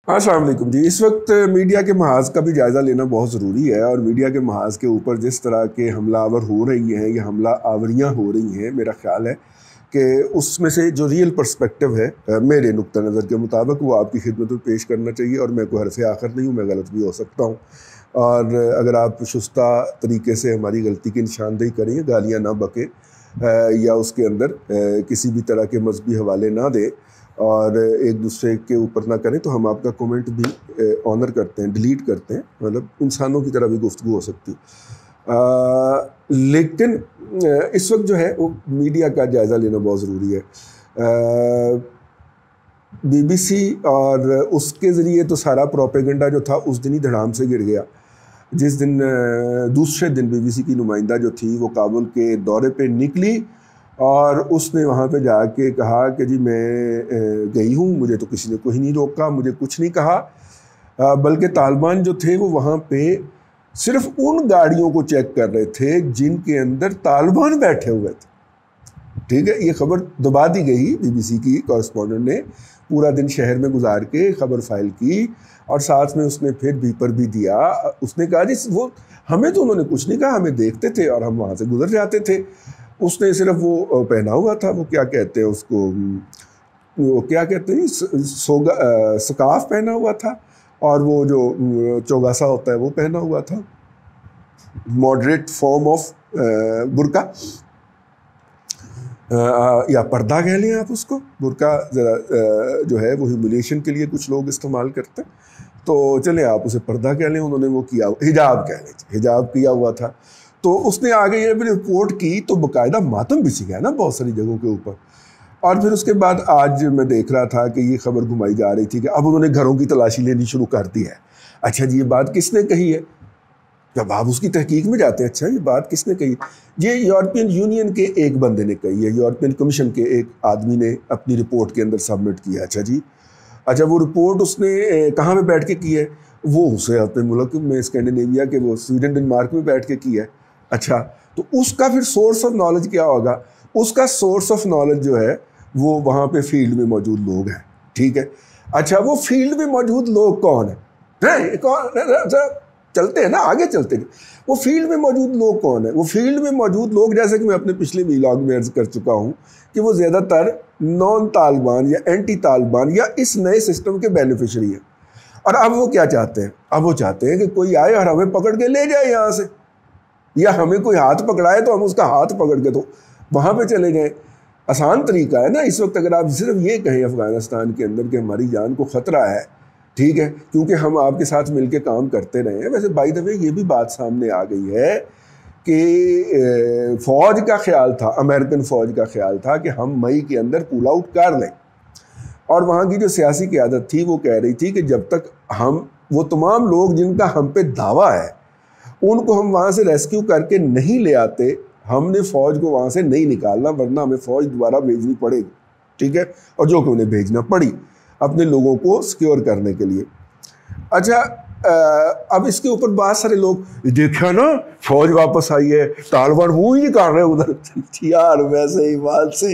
السلام علیکم جی. اس وقت میڈیا کے محاذ کا بھی جائزہ لینا بہت ضروری ہے، اور میڈیا کے محاذ کے اوپر جس طرح کے حملہ آور ہو رہی ہیں یا حملہ آوریاں ہو رہی ہیں، میرا خیال ہے کہ اس میں سے جو ریئل پرسپیکٹیو ہے میرے نقطہ نظر کے مطابق وہ آپ کی خدمت میں پیش کرنا چاہیے. اور میں کوئی حرف آخر نہیں ہوں، میں غلط بھی ہو سکتا ہوں، اور اگر آپ شستہ طریقے سے ہماری غلطی کی نشاندہی کریں، گالیاں نہ بکیں یا اس کے اندر کسی بھی طرح کے مذہبی حوالے نہ دیں اور ایک دوسرے کے اوپر نہ کریں، تو ہم آپ کا کومنٹ بھی آنر کرتے ہیں، ڈیلیٹ کرتے ہیں. مطلب انسانوں کی طرح بھی گفتگو ہو سکتی. لیکن اس وقت جو ہے وہ میڈیا کا جائزہ لینا بہت ضروری ہے. بی بی سی اور اس کے ذریعے تو سارا پروپیگنڈا جو تھا اس دن ہی دھڑام سے گر گیا. جس دن دوسرے دن بی بی سی کی نمائندہ جو تھی وہ کابل کے دورے پہ نکلی اور اس نے وہاں پہ جا کے کہا کہ جی میں گئی ہوں، مجھے تو کسی نے کوئی نہیں روکا، مجھے کچھ نہیں کہا، بلکہ طالبان جو تھے وہ وہاں پہ صرف ان گاڑیوں کو چیک کر رہے تھے جن کے اندر طالبان بیٹھے ہوئے تھے. ٹھیک ہے، یہ خبر دبا دی گئی. بی بی سی کی کورسپونڈنٹ نے پورا دن شہر میں گزار کے خبر فائل کی، اور ساتھ میں اس نے پھر بیپر بھی دیا. اس نے کہا جی وہ ہمیں تو انہوں نے کچھ نہیں کہا، ہمیں دیکھتے تھے اور ہم وہاں سے گزر جاتے تھے. اس نے صرف وہ پہنا ہوا تھا، وہ کیا کہتے ہیں اس کو، وہ کیا کہتے ہیں، سکارف پہنا ہوا تھا، اور وہ جو چوگاسا ہوتا ہے وہ پہنا ہوا تھا، ماڈریٹ فارم آف برقع یا پردہ کہہ لیں آپ اس کو. برقع ذرا جو ہے وہ ہیوملیشن کے لیے کچھ لوگ استعمال کرتے ہیں، تو چلیں آپ اسے پردہ کہہ لیں. انہوں نے وہ کیا، حجاب کہہ لیں، حجاب کیا ہوا تھا. تو اس نے آگے یہ بھی رپورٹ کی تو باقاعدہ ماتم بچ گیا نا بہت ساری جگہوں کے اوپر. اور پھر اس کے بعد آج میں دیکھ رہا تھا کہ یہ خبر گھمائی جا رہی تھی کہ اب انہوں نے گھروں کی تلاشی لینی شروع کر دی ہے. اچھا جی یہ بات کس نے کہی ہے؟ جب آپ اس کی تحقیق میں جاتے ہیں، اچھا یہ بات کس نے کہی؟ یہ یورپین یونین کے ایک بندے نے کہی ہے، یورپین کمیشن کے ایک آدمی نے اپنی رپورٹ کے اندر سبمٹ کیا. اچھا جی، اچھا وہ رپورٹ اس نے کہاں پہ بیٹھ کے کی ہے؟ وہ اسے اپنے ملک میں اسکینڈینیویا کے وہ سویڈن ڈنمارک میں بیٹھ کے کی ہے. اچھا تو اس کا پھر سورس آف نالج کیا ہوگا؟ اس کا سورس آف نالج جو ہے وہ وہاں پہ فیلڈ میں موجود لوگ ہیں. ٹھیک ہے، اچھا وہ فیلڈ میں موجود لوگ کون ہیں؟ چلتے ہیں نا آگے چلتے ہیں. وہ فیلڈ میں موجود لوگ کون ہیں؟ وہ فیلڈ میں موجود لوگ، جیسے کہ میں اپنے پچھلے ویلاگ میں عرض کر چکا ہوں کہ وہ زیادہ تر نان طالبان یا اینٹی طالبان یا اس نئے سسٹم کے بینیفیشری ہیں. اور اب وہ کیا چاہتے ہیں؟ اب وہ چاہتے ہیں کہ کوئی آئے اور ہمیں پکڑ کے لے جائے یہاں سے، یا ہمیں کوئی ہاتھ پکڑائے تو ہم اس کا ہاتھ پکڑ کے تو وہاں پہ چلے جائیں. آسان طریقہ ہے نا اس وقت. اگر آپ صرف یہ کہیں افغانستان کے اندر کہ ہماری جان کو خطرہ ہے، ٹھیک ہے، کیونکہ ہم آپ کے ساتھ مل کے کام کرتے رہے ہیں. ویسے بائی دا وے یہ بھی بات سامنے آ گئی ہے کہ فوج کا خیال تھا، امریکن فوج کا خیال تھا کہ ہم مئی کے اندر پول آؤٹ کر لیں، اور وہاں کی جو سیاسی قیادت تھی وہ کہہ رہی تھی کہ جب تک ہم وہ تمام لوگ جن کا ہم پہ دعویٰ ہے ان کو ہم وہاں سے ریسکیو کر کے نہیں لے آتے، ہم نے فوج کو وہاں سے نہیں نکالنا، ورنہ ہمیں فوج دوبارہ بھیجنی پڑے گی. ٹھیک ہے، اور جو کہ انہیں بھیجنا پڑی اپنے لوگوں کو سیکیور کرنے کے لیے. اچھا اب اس کے اوپر بہت سارے لوگ دیکھا نا فوج واپس آئی ہے، طالبان وہ ہی کر رہے ادھر. یار ویسے ہی بات سے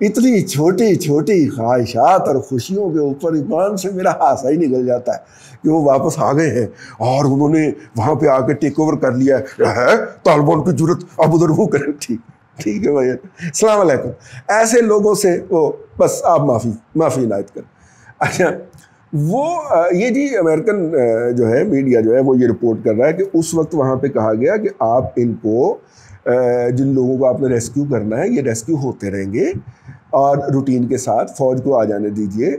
اتنی چھوٹی چھوٹی خواہشات اور خوشیوں کے اوپر ایمان سے میرا ہانسا ہی نکل جاتا ہے کہ وہ واپس آ گئے ہیں اور انہوں نے وہاں پہ آ کے ٹیک اوور کر لیا ہے. طالبان کی جرت اب ادھر وہ کریں. ٹھیک ہے بھائی، السلام علیکم. ایسے لوگوں سے وہ بس آپ معافی عنایت کریں. اچھا وہ یہ جی امریکن جو ہے میڈیا جو ہے وہ یہ رپورٹ کر رہا ہے کہ اس وقت وہاں پہ کہا گیا کہ آپ ان کو جن لوگوں کو آپ نے ریسکیو کرنا ہے یہ ریسکیو ہوتے رہیں گے اور روٹین کے ساتھ فوج کو آ جانے دیجئے.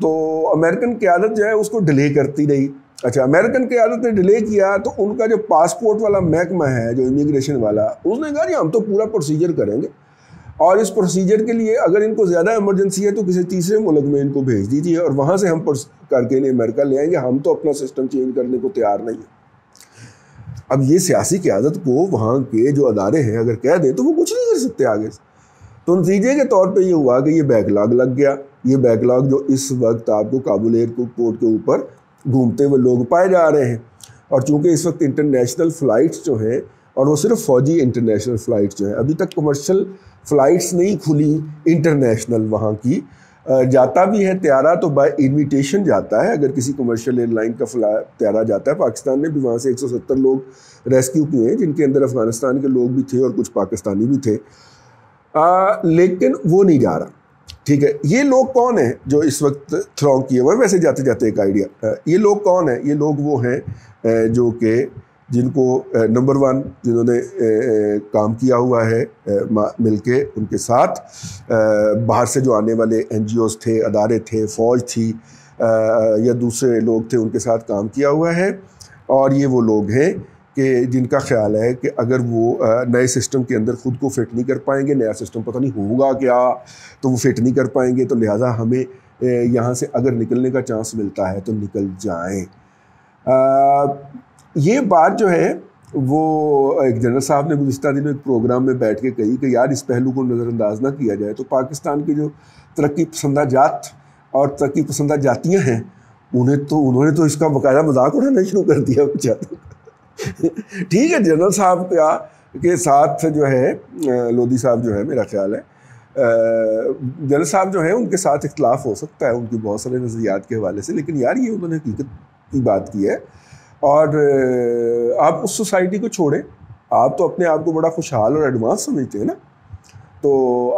تو امریکن قیادت جو ہے اس کو ڈیلے کرتی رہی. اچھا امریکن قیادت نے ڈیلے کیا تو ان کا جو پاسپورٹ والا محکمہ ہے جو امیگریشن والا، اس نے کہا جی ہم تو پورا پروسیجر کریں گے، اور اس پروسیجر کے لیے اگر ان کو زیادہ ایمرجنسی ہے تو کسی تیسرے ملک میں ان کو بھیج دیجیے اور وہاں سے ہم کر کے انہیں امریکہ لے آئیں گے، ہم تو اپنا سسٹم چینج کرنے کو تیار نہیں ہیں. اب یہ سیاسی قیادت کو وہاں کے جو ادارے ہیں اگر کہہ دیں تو وہ کچھ نہیں کر سکتے آگے سے. تو نتیجے کے طور پہ یہ ہوا کہ یہ بیک لاگ لگ گیا. یہ بیک لاگ جو اس وقت آپ کو کابل ایئرپورٹ کے اوپر گھومتے ہوئے لوگ پائے جا رہے ہیں، اور چونکہ اس وقت انٹرنیشنل فلائٹس جو ہیں، اور وہ صرف فوجی انٹرنیشنل فلائٹس جو ہیں، ابھی تک کمرشل فلائٹس نہیں کھلی انٹرنیشنل وہاں کی، جاتا بھی ہے طیارہ تو بائی انویٹیشن جاتا ہے. اگر کسی کمرشل ایئر لائن کا طیارہ جاتا ہے, پاکستان نے بھی وہاں سے 170 لوگ ریسکیو کیے ہیں, جن کے اندر افغانستان کے لوگ بھی تھے اور کچھ پاکستانی بھی تھے, لیکن وہ نہیں جا رہا. ٹھیک ہے, یہ لوگ کون ہیں جو اس وقت تھرونگ کیے ہوئے ہیں؟ ویسے جاتے جاتے ایک آئیڈیا, یہ لوگ کون ہیں؟ یہ لوگ وہ ہیں جو کہ جن کو نمبر 1 جنہوں نے کام کیا ہوا ہے مل کے ان کے ساتھ, باہر سے جو آنے والے NGOs تھے, ادارے تھے, فوج تھی یا دوسرے لوگ تھے, ان کے ساتھ کام کیا ہوا ہے. اور یہ وہ لوگ ہیں کہ جن کا خیال ہے کہ اگر وہ نئے سسٹم کے اندر خود کو فٹ نہیں کر پائیں گے, نیا سسٹم پتہ نہیں ہوگا کیا, تو وہ فٹ نہیں کر پائیں گے, تو لہٰذا ہمیں یہاں سے اگر نکلنے کا چانس ملتا ہے تو نکل جائیں. یہ بات جو ہے وہ ایک جنرل صاحب نے گزشتہ دنوں ایک پروگرام میں بیٹھ کے کہی کہ یار اس پہلو کو نظر انداز نہ کیا جائے. تو پاکستان کے جو ترقی پسندہ جات اور ترقی پسندہ جاتیاں ہیں, انہوں نے تو اس کا باقاعدہ مذاق اڑانا شروع کر دیا بیچاروں. ٹھیک ہے, جنرل صاحب کے ساتھ جو ہے لودھی صاحب جو ہے, میرا خیال ہے جنرل صاحب جو ہیں ان کے ساتھ اختلاف ہو سکتا ہے ان کی بہت سارے نظریات کے حوالے سے, لیکن یار یہ انہوں نے حقیقت کی بات کی ہے. اور آپ اس سوسائٹی کو چھوڑیں, آپ تو اپنے آپ کو بڑا خوشحال اور ایڈوانس سمجھتے ہیں نا, تو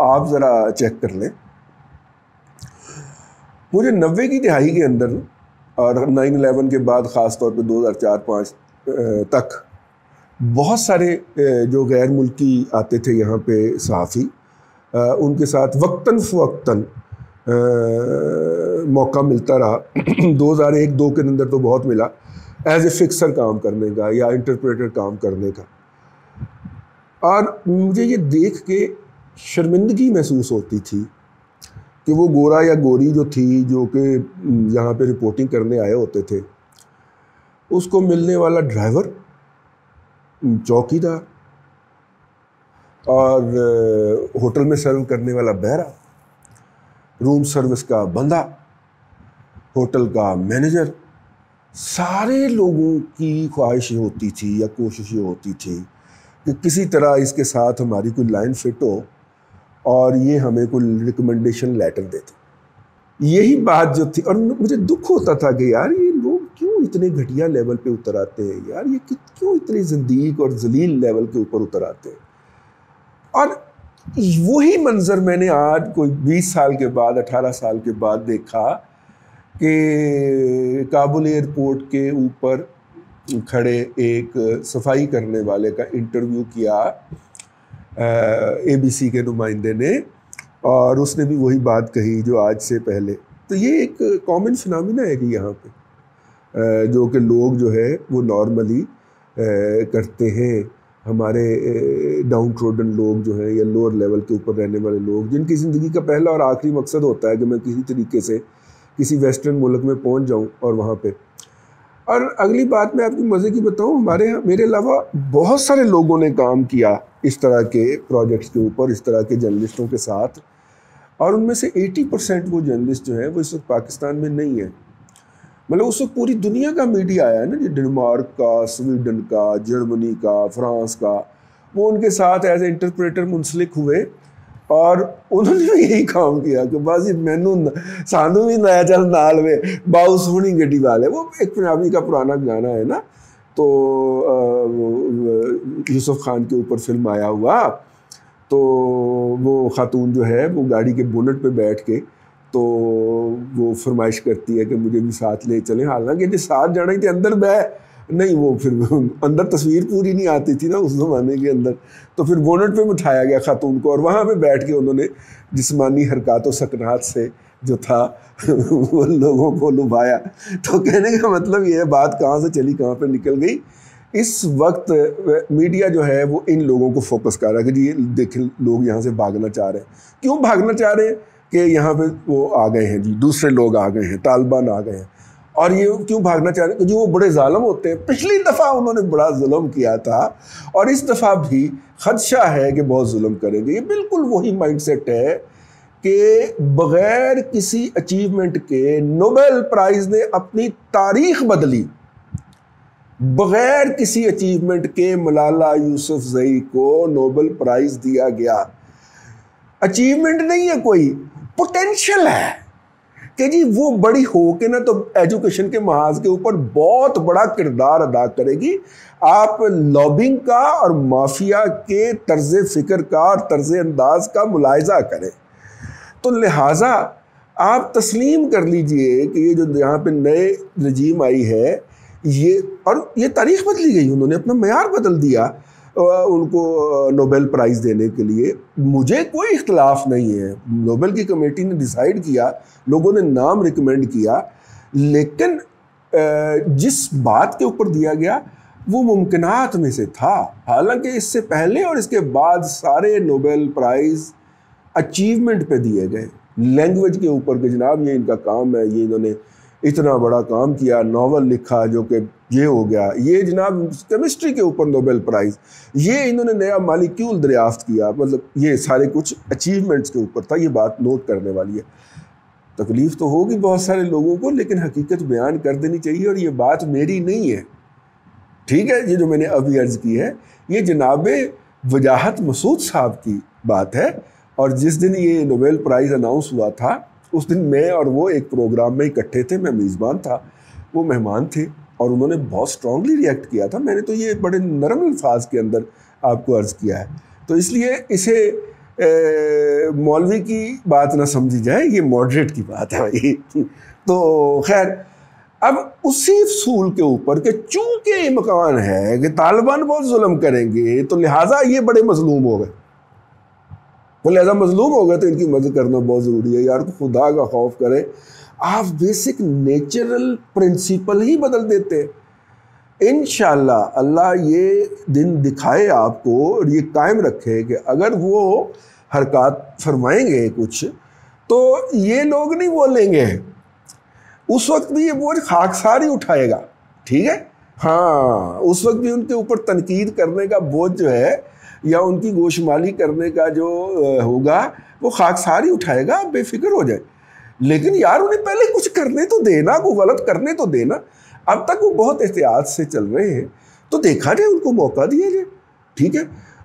آپ ذرا چیک کر لیں. مجھے 90 کی دہائی کے اندر اور 9/11 کے بعد خاص طور پہ 2004-05 تک بہت سارے جو غیر ملکی آتے تھے یہاں پہ صحافی, ان کے ساتھ وقتاً فوقتاً موقع ملتا رہا. 2001-02 کے اندر تو بہت ملا ایز اے فکسر کام کرنے کا یا انٹرپریٹر کام کرنے کا. اور مجھے یہ دیکھ کے شرمندگی محسوس ہوتی تھی کہ وہ گورا یا گوری جو تھی جو کہ یہاں پہ رپورٹنگ کرنے آئے ہوتے تھے, اس کو ملنے والا ڈرائیور, چوکیدار اور ہوٹل میں سرو کرنے والا بہرا, روم سروس کا بندہ, ہوٹل کا مینیجر, سارے لوگوں کی خواہش یہ ہوتی تھی یا کوشش یہ ہوتی تھی کہ کسی طرح اس کے ساتھ ہماری کوئی لائن فٹ ہو اور یہ ہمیں کوئی ریکمنڈیشن لیٹر دیتے. یہی بات جو تھی, اور مجھے دکھ ہوتا تھا کہ یار یہ لوگ کیوں اتنے گھٹیا لیول پہ اتر آتے ہیں, یار یہ کیوں اتنے زندیق اور ذلیل لیول کے اوپر اتر آتے ہیں. اور وہی منظر میں نے آج کوئی 20 سال کے بعد 18 سال کے بعد دیکھا کہ کابل ایئرپورٹ کے اوپر کھڑے ایک صفائی کرنے والے کا انٹرویو کیا ABC کے نمائندے نے, اور اس نے بھی وہی بات کہی جو آج سے پہلے. تو یہ ایک کامن فنامنا ہے کہ یہاں پہ جو کہ لوگ جو ہے وہ نارملی کرتے ہیں. ہمارے ڈاؤن ٹروڈن لوگ جو ہیں یا لوور لیول کے اوپر رہنے والے لوگ, جن کی زندگی کا پہلا اور آخری مقصد ہوتا ہے کہ میں کسی طریقے سے کسی ویسٹرن ملک میں پہنچ جاؤں اور وہاں پہ. اور اگلی بات میں آپ کو مزے کی بتاؤں, میرے علاوہ بہت سارے لوگوں نے کام کیا اس طرح کے پروجیکٹس کے اوپر, اس طرح کے جرنلسٹوں کے ساتھ, اور ان میں سے 80% وہ جرنلسٹ جو ہیں وہ اس وقت پاکستان میں نہیں ہیں. مطلب اس وقت پوری دنیا کا میڈیا آیا ہے نا, جو ڈنمارک کا, سویڈن کا, جرمنی کا, فرانس کا, وہ ان کے ساتھ ایز اے انٹرپریٹر منسلک ہوئے, اور انہوں نے بھی یہی کام کیا کہ بازی مینو سانو بھی نیا چل نال وے باؤ سونی گڈی والے. وہ ایک پنجابی کا پرانا گانا ہے نا, تو یوسف خان کے اوپر فلم آیا ہوا, تو وہ خاتون جو ہے وہ گاڑی کے بونٹ پہ بیٹھ کے تو وہ فرمائش کرتی ہے کہ مجھے بھی ساتھ لے چلیں, حالانکہ جو ساتھ جانا ہی تھے اندر نہیں, وہ پھر اندر تصویر پوری نہیں آتی تھی نا اس زمانے کے اندر, تو پھر بونٹ پہ بٹھایا گیا خاتون کو, اور وہاں پہ بیٹھ کے انہوں نے جسمانی حرکات و سکنات سے جو تھا وہ لوگوں کو لبھایا. تو کہنے کا مطلب یہ ہے بات کہاں سے چلی کہاں پہ نکل گئی. اس وقت میڈیا جو ہے وہ ان لوگوں کو فوکس کر رہا ہے کہ جی دیکھیں لوگ یہاں سے بھاگنا چاہ رہے ہیں. کیوں بھاگنا چاہ رہے ہیں؟ کہ یہاں پہ وہ آ گئے ہیں, جی دوسرے لوگ آ گئے ہیں, طالبان آ گئے ہیں. اور یہ کیوں بھاگنا چاہ رہے ہیں؟ کہ جو وہ بڑے ظالم ہوتے ہیں. پچھلی دفعہ انہوں نے بڑا ظلم کیا تھا, اور اس دفعہ بھی خدشہ ہے کہ بہت ظلم کریں گے. یہ بالکل وہی مائنڈ سیٹ ہے کہ بغیر کسی اچیومنٹ کے نوبل پرائز نے اپنی تاریخ بدلی. بغیر کسی اچیومنٹ کے ملالہ یوسفزئی کو نوبل پرائز دیا گیا. اچیومنٹ نہیں ہے کوئی, پوٹینشل ہے کہ جی وہ بڑی ہو کے نا تو ایجوکیشن کے محاذ کے اوپر بہت بڑا کردار ادا کرے گی. آپ لابنگ کا اور مافیا کے طرز فکر کا اور طرز انداز کا ملاحظہ کریں. تو لہٰذا آپ تسلیم کر لیجئے کہ یہ جو یہاں پہ نئے رجیم آئی ہے یہ تاریخ بدلی گئی. انہوں نے اپنا معیار بدل دیا ان کو نوبل پرائز دینے کے لیے. مجھے کوئی اختلاف نہیں ہے, نوبل کی کمیٹی نے ڈیسائیڈ کیا, لوگوں نے نام ریکمینڈ کیا, لیکن جس بات کے اوپر دیا گیا وہ ممکنات میں سے تھا. حالانکہ اس سے پہلے اور اس کے بعد سارے نوبل پرائز اچیومنٹ پہ دیے گئے, لینگویج کے اوپر کہ جناب یہ ان کا کام ہے, یہ انہوں نے اتنا بڑا کام کیا, ناول لکھا جو کہ یہ ہو گیا, یہ جناب کیمسٹری کے اوپر نوبل پرائز, یہ انہوں نے نیا مالیکیول دریافت کیا, مطلب یہ سارے کچھ اچیومنٹس کے اوپر تھا. یہ بات نوٹ کرنے والی ہے. تکلیف تو ہوگی بہت سارے لوگوں کو, لیکن حقیقت بیان کر دینی چاہیے. اور یہ بات میری نہیں ہے, ٹھیک ہے, یہ جو میں نے ابھی عرض کی ہے یہ جناب وجاہت مسعود صاحب کی بات ہے. اور جس دن یہ نوبل پرائز اناؤنس ہوا تھا اس دن میں اور وہ ایک پروگرام میں اکٹھے تھے, میں میزبان تھا, وہ مہمان تھے, اور انہوں نے بہت اسٹرانگلی ریئیکٹ کیا تھا. میں نے تو یہ بڑے نرم الفاظ کے اندر آپ کو عرض کیا ہے, تو اس لیے اسے مولوی کی بات نہ سمجھی جائے, یہ ماڈریٹ کی بات ہے بھائی. تو خیر, اب اسی اصول کے اوپر کہ چونکہ امکان ہے کہ طالبان بہت ظلم کریں گے تو لہٰذا یہ بڑے مظلوم ہو گئے, وہ لہٰذا مظلوم ہو گئے تو ان کی مدد کرنا بہت ضروری ہے. یار خدا کا خوف کرے, آپ بیسک نیچرل پرنسپل ہی بدل دیتے. انشاءاللہ اللہ یہ دن دکھائے آپ کو اور یہ قائم رکھے کہ اگر وہ حرکات فرمائیں گے کچھ تو یہ لوگ نہیں بولیں گے, اس وقت بھی یہ بوجھ خاکسار ہی اٹھائے گا. ٹھیک ہے, ہاں, اس وقت بھی ان کے اوپر تنقید کرنے کا بوجھ جو ہے یا ان کی گوشمالی کرنے کا جو ہوگا وہ خاکسار ہی اٹھائے گا, بے فکر ہو جائے. لیکن یار انہیں پہلے کچھ کرنے تو دینا, کوئی غلط کرنے تو دینا. اب تک وہ بہت احتیاط سے چل رہے ہیں, تو دیکھا جائے, ان کو موقع دیا جائے. ٹھیک ہے,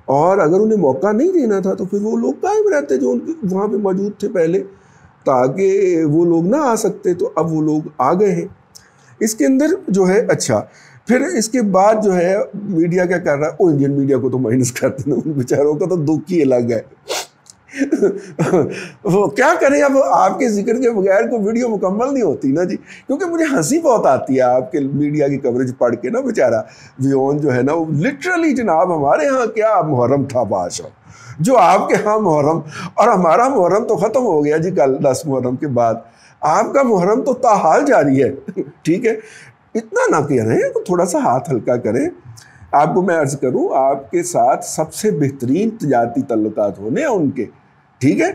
اور اگر انہیں موقع نہیں دینا تھا تو پھر وہ لوگ قائم رہتے جو ان کے وہاں پہ موجود تھے پہلے, تاکہ وہ لوگ نہ آ سکتے. تو اب وہ لوگ آ گئے ہیں اس کے اندر جو ہے. اچھا, پھر اس کے بعد جو ہے میڈیا کیا کر رہا ہے, انڈین میڈیا کو تو مائنس کرتے ہیں, ان بیچاروں کا تو دکھ ہی الگ ہے. وہ کیا کریں, اب آپ کے ذکر کے بغیر کوئی ویڈیو مکمل نہیں ہوتی نا جی, کیونکہ مجھے ہنسی بہت آتی ہے آپ کے میڈیا کی کوریج پڑھ کے نا. بیچارہ ویون جو ہے نا, وہ لٹرلی جناب ہمارے ہاں کیا محرم تھا بادشاہ, جو آپ کے ہاں محرم, اور ہمارا محرم تو ختم ہو گیا جی کل 10 محرم کے بعد, آپ کا محرم تو تاحال جاری ہے. ٹھیک ہے, اتنا نہ کریں, تھوڑا سا ہاتھ ہلکا کریں. آپ کو میں عرض کروں, آپ کے ساتھ سب سے بہترین تجارتی تعلقات ہونے ہیں ان کے. ٹھیک ہے,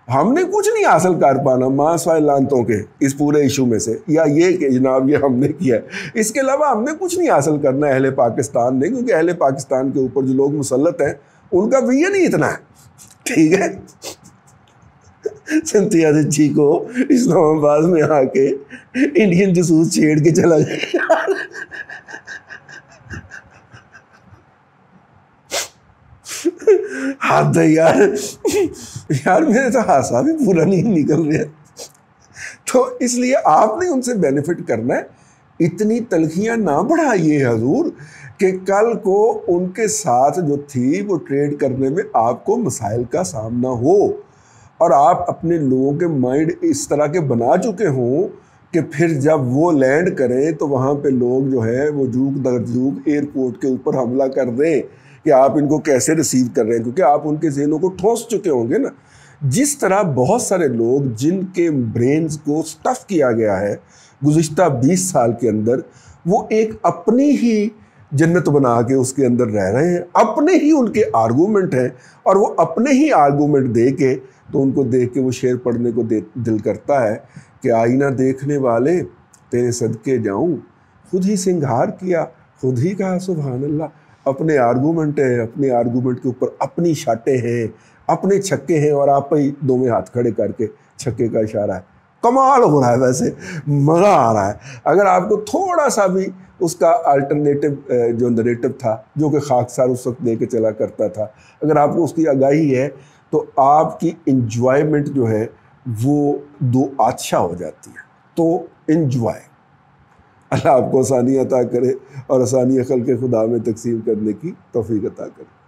ہم نے کچھ نہیں حاصل کر پانا ماں سوائے لانتوں کے اس پورے ایشو میں سے, یا یہ کہ جناب یہ ہم نے کیا ہے, اس کے علاوہ ہم نے کچھ نہیں حاصل کرنا اہل پاکستان نے, کیونکہ اہل پاکستان کے اوپر جو لوگ مسلط ہیں ان کا ویژن ہی اتنا ہے. ٹھیک ہے, سنتیا جی کو اسلام آباد میں آ کے انڈین جسوس چھیڑ کے چلا جائے. حد ہے یار, یار میرے تو ہاسا بھی پورا نہیں نکل رہا. تو اس لیے آپ نے ان سے بینیفٹ کرنا ہے. اتنی تلخیاں نہ بڑھائیے حضور کہ کل کو ان کے ساتھ جو تھی وہ ٹریڈ کرنے میں آپ کو مسائل کا سامنا ہو, اور آپ اپنے لوگوں کے مائنڈ اس طرح کے بنا چکے ہوں کہ پھر جب وہ لینڈ کریں تو وہاں پہ لوگ جو ہے وہ جھوک در جھوک ایئرپورٹ کے اوپر حملہ کر دیں کہ آپ ان کو کیسے ریسیو کر رہے ہیں, کیونکہ آپ ان کے ذہنوں کو ٹھونس چکے ہوں گے نا. جس طرح بہت سارے لوگ جن کے برینز کو سٹف کیا گیا ہے گزشتہ 20 سال کے اندر, وہ ایک اپنی ہی جنت بنا کے اس کے اندر رہ رہے ہیں, اپنے ہی ان کے آرگومنٹ ہیں, اور وہ اپنے ہی آرگومنٹ دے کے, تو ان کو دیکھ کے وہ شعر پڑھنے کو دل کرتا ہے کہ آئینہ دیکھنے والے تیرے صدقے جاؤں, خود ہی سنگھار کیا خود ہی کہا سبحان اللہ. اپنے آرگومنٹ ہیں, اپنے آرگومنٹ کے اوپر اپنی شاٹیں ہیں, اپنے چھکے ہیں, اور آپ ہی دو میں ہاتھ کھڑے کر کے چھکے کا اشارہ ہے. کمال ہو رہا ہے, ویسے مزہ آ رہا ہے. اگر آپ کو تھوڑا سا بھی اس کا الٹرنیٹو جو نریٹو تھا, جو کہ خاکسار اس وقت دے کے چلا کرتا تھا, اگر آپ کو اس کی آگاہی ہے تو آپ کی انجوائمنٹ جو ہے وہ دو آتشا ہو جاتی ہے. تو انجوائے. اللہ آپ کو آسانی عطا کرے اور آسانی خلق خدا میں تقسیم کرنے کی توفیق عطا کرے.